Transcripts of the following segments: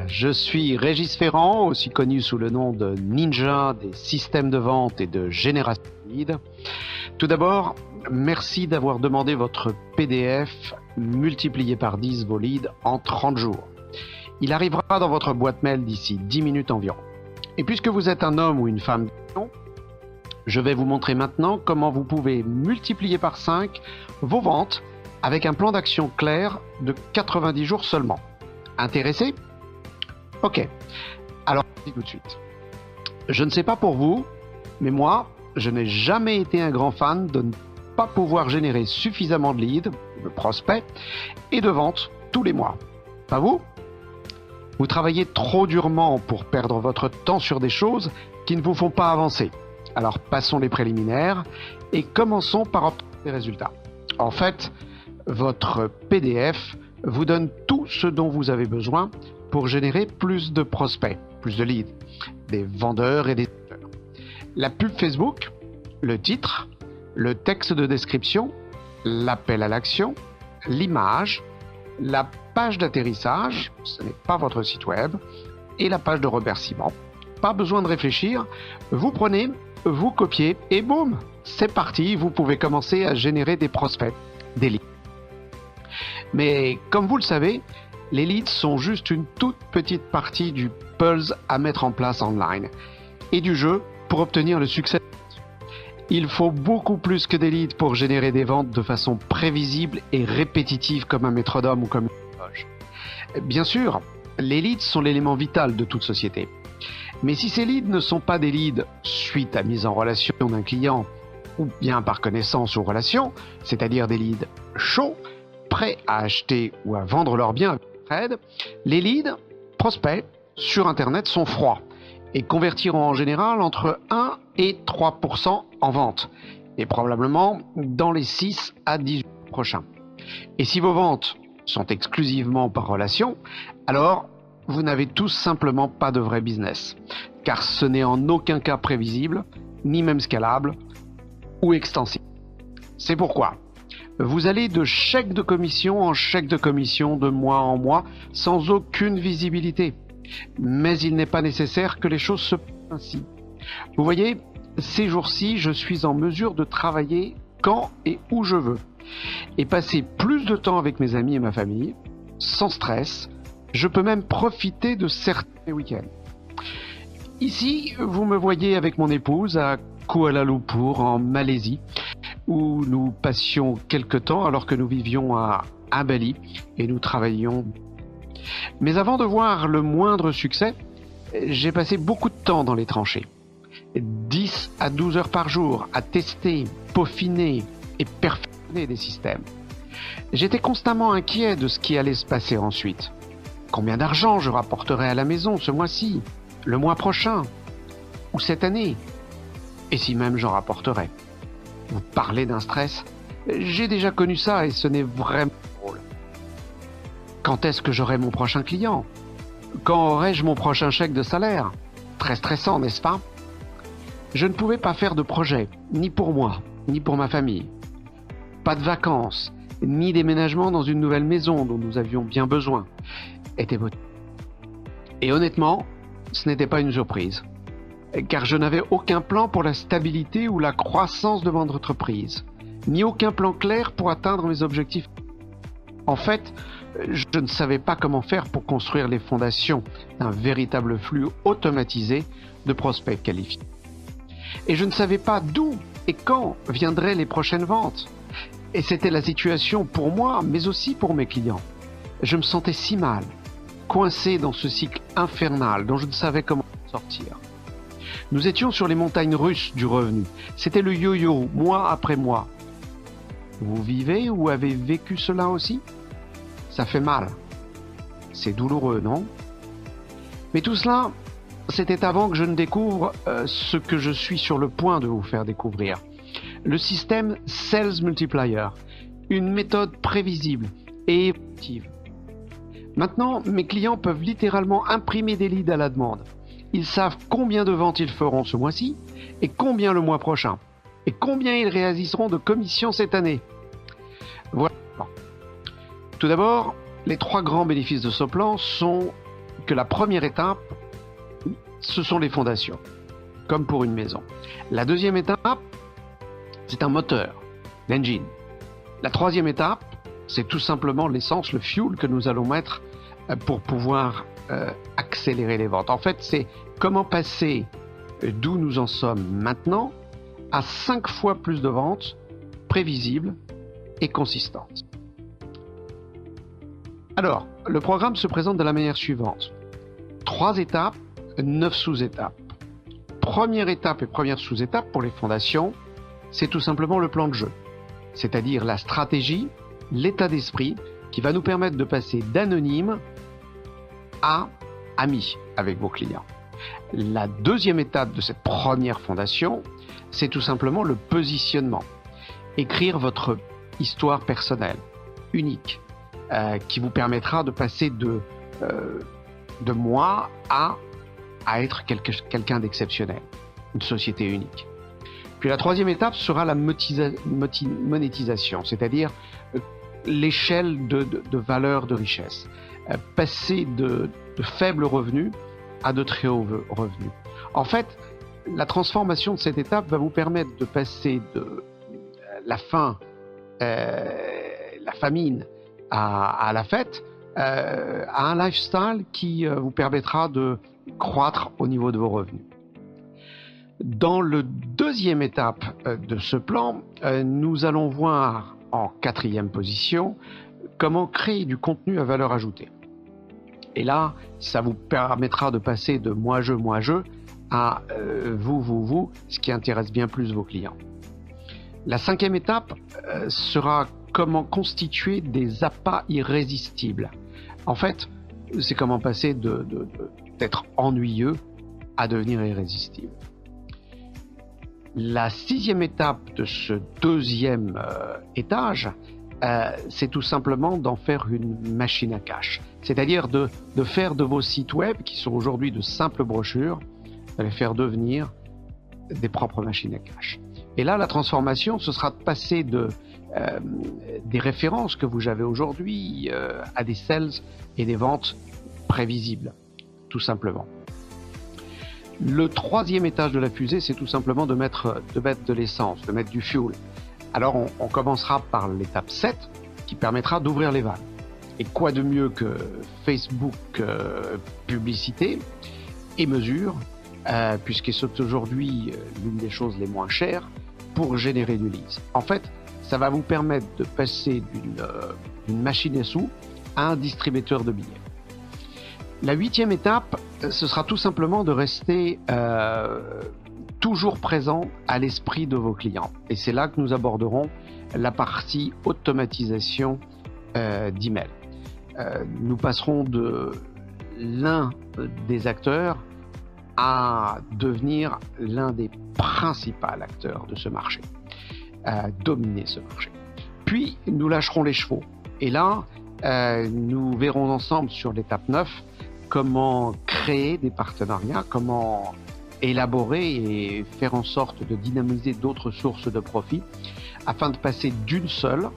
Je suis Régis Ferrand, aussi connu sous le nom de Ninja des systèmes de vente et de génération de leads. Tout d'abord, merci d'avoir demandé votre PDF multiplié par 10 vos leads en 30 jours. Il arrivera dans votre boîte mail d'ici 10 minutes environ. Et puisque vous êtes un homme ou une femme, je vais vous montrer maintenant comment vous pouvez multiplier par 5 vos ventes avec un plan d'action clair de 90 jours seulement. Intéressé? Ok, alors tout de suite. Je ne sais pas pour vous, mais moi, je n'ai jamais été un grand fan de ne pas pouvoir générer suffisamment de leads, de prospects et de ventes tous les mois. Pas vous? Vous travaillez trop durement pour perdre votre temps sur des choses qui ne vous font pas avancer. Alors passons les préliminaires et commençons par obtenir des résultats. En fait, votre PDF vous donne tout ce dont vous avez besoin pour générer plus de prospects, plus de leads, des vendeurs et des acheteurs. La pub Facebook, le titre, le texte de description, l'appel à l'action, l'image, la page d'atterrissage, ce n'est pas votre site web, et la page de remerciement. Pas besoin de réfléchir, vous prenez, vous copiez et boum, c'est parti, vous pouvez commencer à générer des prospects, des leads. Mais comme vous le savez, les leads sont juste une toute petite partie du puzzle à mettre en place online et du jeu pour obtenir le succès. Il faut beaucoup plus que des leads pour générer des ventes de façon prévisible et répétitive comme un métronome ou comme une horloge. Bien sûr, les leads sont l'élément vital de toute société. Mais si ces leads ne sont pas des leads suite à mise en relation d'un client ou bien par connaissance ou relation, c'est-à-dire des leads chauds, prêts à acheter ou à vendre leurs biens avec trade, les leads, prospects, sur Internet sont froids et convertiront en général entre 1 et 3% en vente, et probablement dans les 6 à 10 jours prochains. Et si vos ventes sont exclusivement par relation, alors vous n'avez tout simplement pas de vrai business, car ce n'est en aucun cas prévisible, ni même scalable ou extensible. C'est pourquoi vous allez de chèque de commission en chèque de commission de mois en mois sans aucune visibilité. Mais il n'est pas nécessaire que les choses se passent ainsi. Vous voyez, ces jours-ci, je suis en mesure de travailler quand et où je veux et passer plus de temps avec mes amis et ma famille, sans stress. Je peux même profiter de certains week-ends. Ici, vous me voyez avec mon épouse à Kuala Lumpur, en Malaisie, où nous passions quelques temps alors que nous vivions à Bali et nous travaillions. Mais avant de voir le moindre succès, j'ai passé beaucoup de temps dans les tranchées. 10 à 12 heures par jour à tester, peaufiner et perfectionner des systèmes. J'étais constamment inquiet de ce qui allait se passer ensuite. Combien d'argent je rapporterais à la maison ce mois-ci, le mois prochain, ou cette année? Et si même j'en rapporterais? Vous parlez d'un stress? J'ai déjà connu ça et ce n'est vraiment pas drôle. Quand est-ce que j'aurai mon prochain client? Quand aurai-je mon prochain chèque de salaire? Très stressant, n'est-ce pas? Je ne pouvais pas faire de projet, ni pour moi, ni pour ma famille. Pas de vacances, ni déménagement dans une nouvelle maison dont nous avions bien besoin. Et honnêtement, ce n'était pas une surprise, car je n'avais aucun plan pour la stabilité ou la croissance de mon entreprise, ni aucun plan clair pour atteindre mes objectifs. En fait, je ne savais pas comment faire pour construire les fondations d'un véritable flux automatisé de prospects qualifiés. Et je ne savais pas d'où et quand viendraient les prochaines ventes. Et c'était la situation pour moi, mais aussi pour mes clients. Je me sentais si mal, coincé dans ce cycle infernal dont je ne savais comment sortir. Nous étions sur les montagnes russes du revenu. C'était le yo-yo, mois après mois. Vous vivez ou avez vécu cela aussi? Ça fait mal. C'est douloureux, non? Mais tout cela, c'était avant que je ne découvre ce que je suis sur le point de vous faire découvrir. Le système Sales Multiplier, une méthode prévisible et effective. Maintenant, mes clients peuvent littéralement imprimer des leads à la demande. Ils savent combien de ventes ils feront ce mois-ci et combien le mois prochain. Et combien ils réaliseront de commissions cette année. Voilà. Tout d'abord, les 3 grands bénéfices de ce plan sont que la première étape, ce sont les fondations, comme pour une maison. La deuxième étape, c'est un moteur, l'engine. La troisième étape, c'est tout simplement l'essence, le fuel que nous allons mettre pour pouvoir accélérer les ventes. En fait, c'est comment passer d'où nous en sommes maintenant à 5 fois plus de ventes prévisibles et consistantes. Alors, le programme se présente de la manière suivante. 3 étapes, 9 sous-étapes. Première étape et première sous-étape pour les fondations, c'est tout simplement le plan de jeu, c'est-à-dire la stratégie, l'état d'esprit qui va nous permettre de passer d'anonyme à ami avec vos clients. La deuxième étape de cette première fondation, c'est tout simplement le positionnement. Écrire votre histoire personnelle, unique, qui vous permettra de passer de moi à être quelqu'un d'exceptionnel, une société unique. Puis la troisième étape sera la monétisation, c'est-à-dire l'échelle de valeur de richesse. Passer de faibles revenus à de très hauts revenus. En fait, la transformation de cette étape va vous permettre de passer de la faim, la famine à la fête, à un lifestyle qui vous permettra de croître au niveau de vos revenus. Dans le deuxième étape de ce plan, nous allons voir en 4e position comment créer du contenu à valeur ajoutée. Et là, ça vous permettra de passer de moi-je à vous, ce qui intéresse bien plus vos clients. La 5e étape sera comment constituer des appâts irrésistibles. En fait, c'est comment passer d'être ennuyeux à devenir irrésistible. La 6e étape de ce deuxième étage, c'est tout simplement d'en faire une machine à cash. C'est-à-dire de faire de vos sites web, qui sont aujourd'hui de simples brochures, de les faire devenir des propres machines à cash. Et là, la transformation, ce sera de passer des références que vous avez aujourd'hui à des sales et des ventes prévisibles, tout simplement. Le 3e étage de la fusée, c'est tout simplement de mettre de l'essence, de mettre du fuel. Alors on commencera par l'étape 7 qui permettra d'ouvrir les vannes. Et quoi de mieux que Facebook publicité et mesure, puisque c'est aujourd'hui l'une des choses les moins chères pour générer du leads. En fait, ça va vous permettre de passer d'une machine à sous à un distributeur de billets. La 8e étape, ce sera tout simplement de rester toujours présent à l'esprit de vos clients. Et c'est là que nous aborderons la partie automatisation d'email. Nous passerons de l'un des acteurs à devenir l'un des principaux acteurs de ce marché, à dominer ce marché. Puis nous lâcherons les chevaux. Et là, nous verrons ensemble sur l'étape 9 comment créer des partenariats, comment élaborer et faire en sorte de dynamiser d'autres sources de profit afin de passer d'une seule,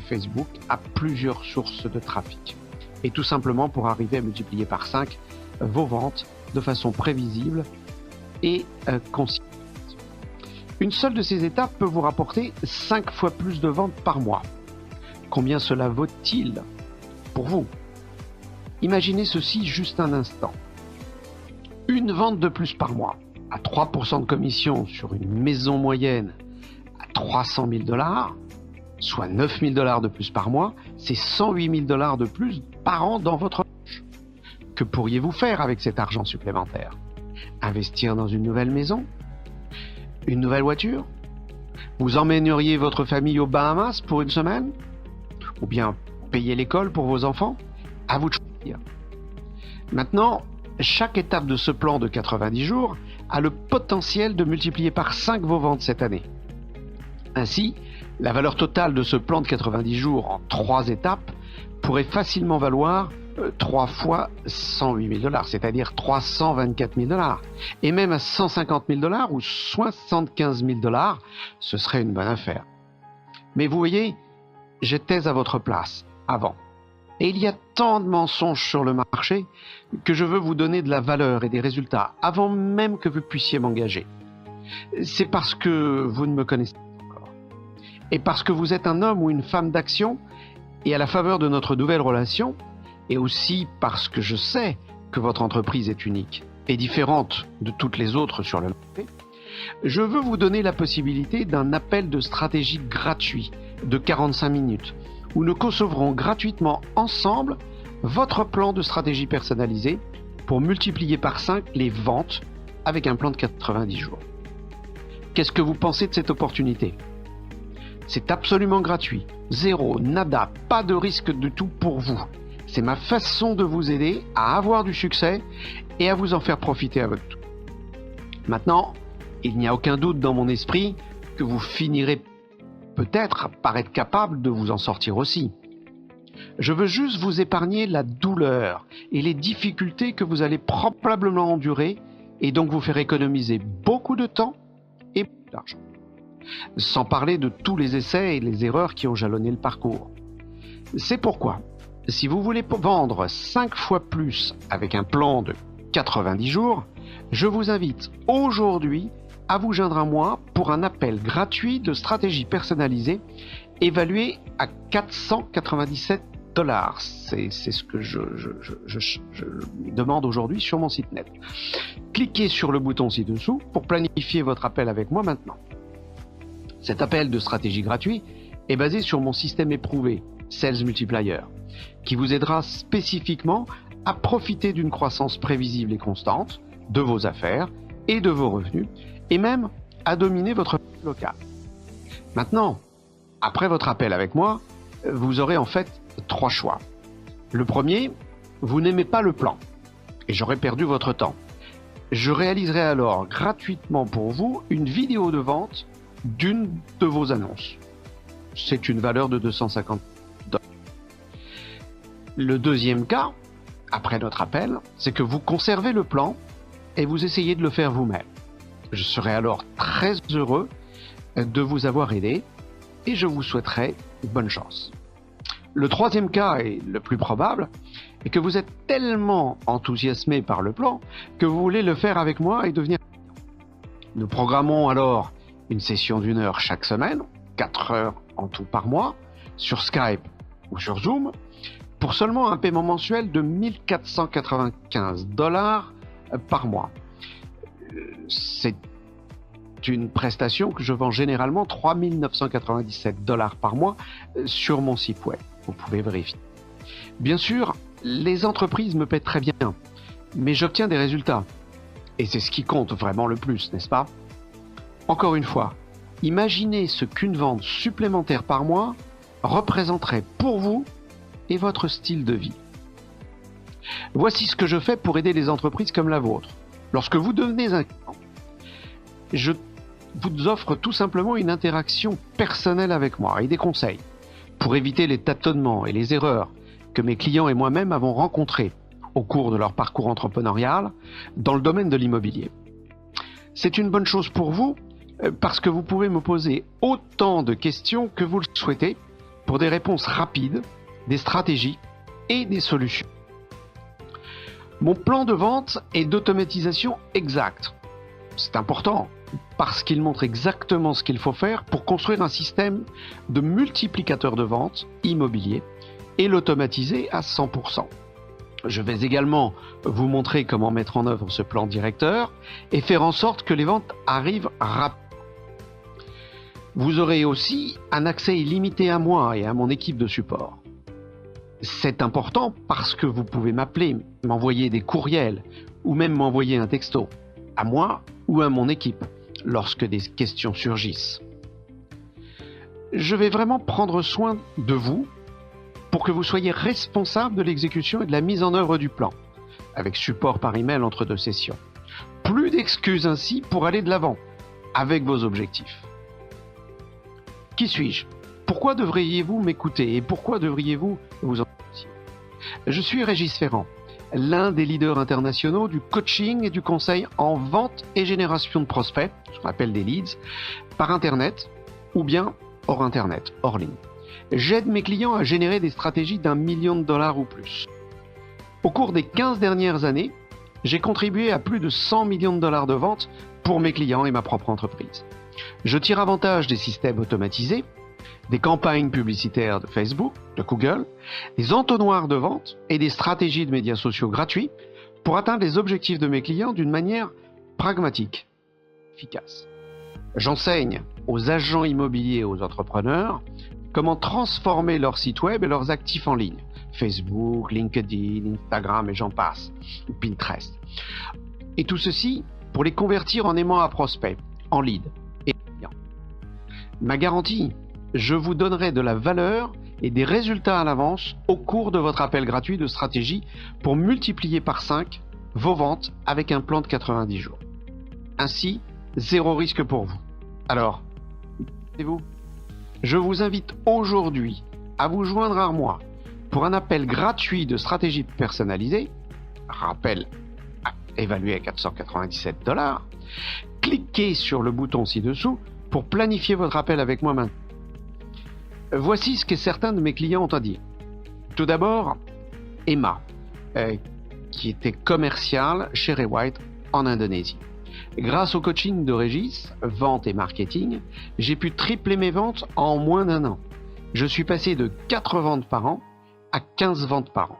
Facebook, à plusieurs sources de trafic. Et tout simplement pour arriver à multiplier par 5 vos ventes de façon prévisible et consistante. Une seule de ces étapes peut vous rapporter 5 fois plus de ventes par mois. Combien cela vaut-il pour vous ? Imaginez ceci juste un instant. Une vente de plus par mois, à 3% de commission sur une maison moyenne à 300 000 $, soit 9 000 $ de plus par mois, c'est 108 000 $ de plus par an dans votre poche. Que pourriez-vous faire avec cet argent supplémentaire ? Investir dans une nouvelle maison ? Une nouvelle voiture ? Vous emmèneriez votre famille aux Bahamas pour une semaine ? Ou bien payer l'école pour vos enfants ? À vous de choisir. Maintenant, chaque étape de ce plan de 90 jours a le potentiel de multiplier par 5 vos ventes cette année. Ainsi, la valeur totale de ce plan de 90 jours en 3 étapes pourrait facilement valoir 3 fois 108 000 $, c'est-à-dire 324 000 $. Et même à 150 000 $ ou 75 000 $, ce serait une bonne affaire. Mais vous voyez, j'étais à votre place avant. Et il y a tant de mensonges sur le marché que je veux vous donner de la valeur et des résultats avant même que vous puissiez m'engager. C'est parce que vous ne me connaissez pas encore. Et parce que vous êtes un homme ou une femme d'action et à la faveur de notre nouvelle relation, et aussi parce que je sais que votre entreprise est unique et différente de toutes les autres sur le marché, je veux vous donner la possibilité d'un appel de stratégie gratuit de 45 minutes où nous concevrons gratuitement ensemble votre plan de stratégie personnalisé pour multiplier par 5 les ventes avec un plan de 90 jours. Qu'est-ce que vous pensez de cette opportunité ? C'est absolument gratuit, zéro, nada, pas de risque du tout pour vous. C'est ma façon de vous aider à avoir du succès et à vous en faire profiter à votre tour. Maintenant, il n'y a aucun doute dans mon esprit que vous finirez peut-être par être capable de vous en sortir aussi. Je veux juste vous épargner la douleur et les difficultés que vous allez probablement endurer et donc vous faire économiser beaucoup de temps et beaucoup d'argent. Sans parler de tous les essais et les erreurs qui ont jalonné le parcours. C'est pourquoi, si vous voulez vendre 5 fois plus avec un plan de 90 jours, je vous invite aujourd'hui à vous joindre à moi pour un appel gratuit de stratégie personnalisée évalué à 497 $. C'est ce que je demande aujourd'hui sur mon site net. Cliquez sur le bouton ci-dessous pour planifier votre appel avec moi maintenant. Cet appel de stratégie gratuit est basé sur mon système éprouvé, Sales Multiplier, qui vous aidera spécifiquement à profiter d'une croissance prévisible et constante de vos affaires et de vos revenus, et même à dominer votre local. Maintenant, après votre appel avec moi, vous aurez en fait 3 choix. Le premier, vous n'aimez pas le plan, et j'aurai perdu votre temps. Je réaliserai alors gratuitement pour vous une vidéo de vente d'une de vos annonces. C'est une valeur de 250 $. Le deuxième cas, après notre appel, c'est que vous conservez le plan et vous essayez de le faire vous-même. Je serai alors très heureux de vous avoir aidé et je vous souhaiterai bonne chance. Le troisième cas, et le plus probable, est que vous êtes tellement enthousiasmé par le plan que vous voulez le faire avec moi et devenir... Nous programmons alors une session d'1 heure chaque semaine, 4 heures en tout par mois, sur Skype ou sur Zoom, pour seulement un paiement mensuel de 1 495 $ par mois. C'est une prestation que je vends généralement 3 997 $ par mois sur mon site web. Vous pouvez vérifier. Bien sûr, les entreprises me paient très bien, mais j'obtiens des résultats. Et c'est ce qui compte vraiment le plus, n'est-ce pas ? Encore une fois, imaginez ce qu'une vente supplémentaire par mois représenterait pour vous et votre style de vie. Voici ce que je fais pour aider les entreprises comme la vôtre. Lorsque vous devenez un client, je vous offre tout simplement une interaction personnelle avec moi et des conseils pour éviter les tâtonnements et les erreurs que mes clients et moi-même avons rencontrés au cours de leur parcours entrepreneurial dans le domaine de l'immobilier. C'est une bonne chose pour vous parce que vous pouvez me poser autant de questions que vous le souhaitez pour des réponses rapides, des stratégies et des solutions. Mon plan de vente est d'automatisation exacte. C'est important parce qu'il montre exactement ce qu'il faut faire pour construire un système de multiplicateur de vente immobilier et l'automatiser à 100%. Je vais également vous montrer comment mettre en œuvre ce plan directeur et faire en sorte que les ventes arrivent rapidement. Vous aurez aussi un accès illimité à moi et à mon équipe de support. C'est important parce que vous pouvez m'appeler, m'envoyer des courriels ou même m'envoyer un texto, à moi ou à mon équipe, lorsque des questions surgissent. Je vais vraiment prendre soin de vous pour que vous soyez responsable de l'exécution et de la mise en œuvre du plan, avec support par email entre 2 sessions. Plus d'excuses ainsi pour aller de l'avant avec vos objectifs. Qui suis-je ? Pourquoi devriez-vous m'écouter et pourquoi devriez-vous vous en soucier ? Je suis Régis Ferrand, l'un des leaders internationaux du coaching et du conseil en vente et génération de prospects, ce qu'on appelle des leads, par Internet ou bien hors Internet, hors ligne. J'aide mes clients à générer des stratégies d'1 million de dollars ou plus. Au cours des 15 dernières années, j'ai contribué à plus de 100 millions de dollars de ventes pour mes clients et ma propre entreprise. Je tire avantage des systèmes automatisés, des campagnes publicitaires de Facebook, de Google, des entonnoirs de vente et des stratégies de médias sociaux gratuits pour atteindre les objectifs de mes clients d'une manière pragmatique, efficace. J'enseigne aux agents immobiliers et aux entrepreneurs comment transformer leur site web et leurs actifs en ligne. Facebook, LinkedIn, Instagram et j'en passe, ou Pinterest. Et tout ceci pour les convertir en aimants à prospects, en leads et en clients. Ma garantie, je vous donnerai de la valeur et des résultats à l'avance au cours de votre appel gratuit de stratégie pour multiplier par 5 vos ventes avec un plan de 90 jours. Ainsi, zéro risque pour vous. Alors, vous, je vous invite aujourd'hui à vous joindre à moi pour un appel gratuit de stratégie personnalisée, rappel évalué à 497 $. Cliquez sur le bouton ci-dessous pour planifier votre appel avec moi maintenant. Voici ce que certains de mes clients ont à dire. Tout d'abord, Emma, qui était commerciale chez Ray White en Indonésie. Grâce au coaching de Régis, vente et marketing, j'ai pu tripler mes ventes en moins d'1 an. Je suis passé de 4 ventes par an à 15 ventes par an.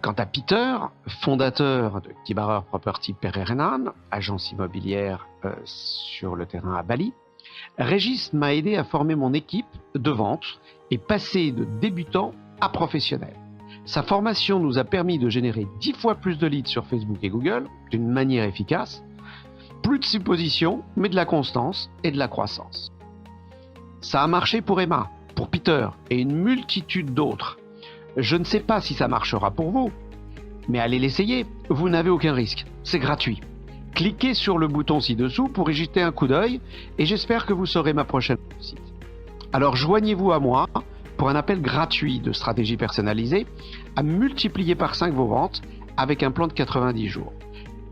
Quant à Peter, fondateur de Kibarer Property Pererenan, agence immobilière sur le terrain à Bali, Régis m'a aidé à former mon équipe de vente et passer de débutant à professionnel. Sa formation nous a permis de générer 10 fois plus de leads sur Facebook et Google d'une manière efficace, plus de suppositions, mais de la constance et de la croissance. Ça a marché pour Emma, pour Peter et une multitude d'autres. Je ne sais pas si ça marchera pour vous, mais allez l'essayer, vous n'avez aucun risque, c'est gratuit. Cliquez sur le bouton ci-dessous pour y jeter un coup d'œil et j'espère que vous serez ma prochaine réussite. Alors joignez-vous à moi pour un appel gratuit de stratégie personnalisée à multiplier par 5 vos ventes avec un plan de 90 jours.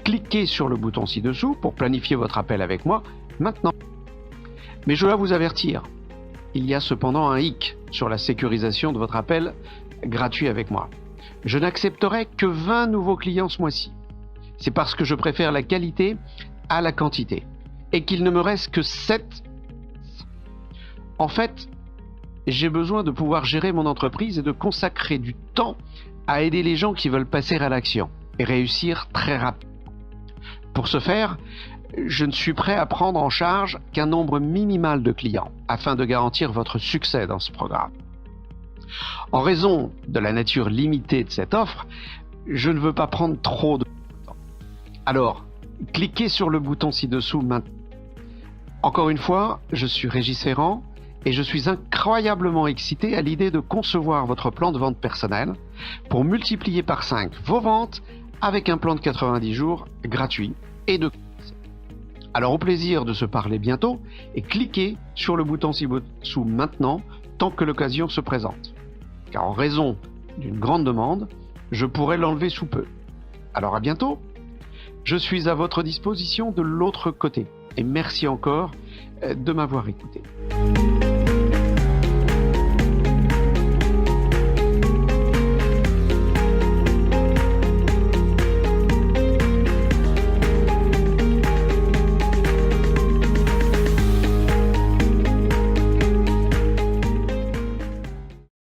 Cliquez sur le bouton ci-dessous pour planifier votre appel avec moi maintenant. Mais je dois vous avertir, il y a cependant un hic sur la sécurisation de votre appel gratuit avec moi. Je n'accepterai que 20 nouveaux clients ce mois-ci. C'est parce que je préfère la qualité à la quantité et qu'il ne me reste que 7. En fait, j'ai besoin de pouvoir gérer mon entreprise et de consacrer du temps à aider les gens qui veulent passer à l'action et réussir très rapidement. Pour ce faire, je ne suis prêt à prendre en charge qu'un nombre minimal de clients afin de garantir votre succès dans ce programme. En raison de la nature limitée de cette offre, je ne veux pas prendre trop de temps. Alors, cliquez sur le bouton ci-dessous maintenant. Encore une fois, je suis Régis Ferrand et je suis incroyablement excité à l'idée de concevoir votre plan de vente personnel pour multiplier par 5 vos ventes avec un plan de 90 jours gratuit et de... Alors au plaisir de se parler bientôt et cliquez sur le bouton ci-dessous maintenant tant que l'occasion se présente. Car en raison d'une grande demande, je pourrais l'enlever sous peu. Alors à bientôt. Je suis à votre disposition de l'autre côté et merci encore de m'avoir écouté.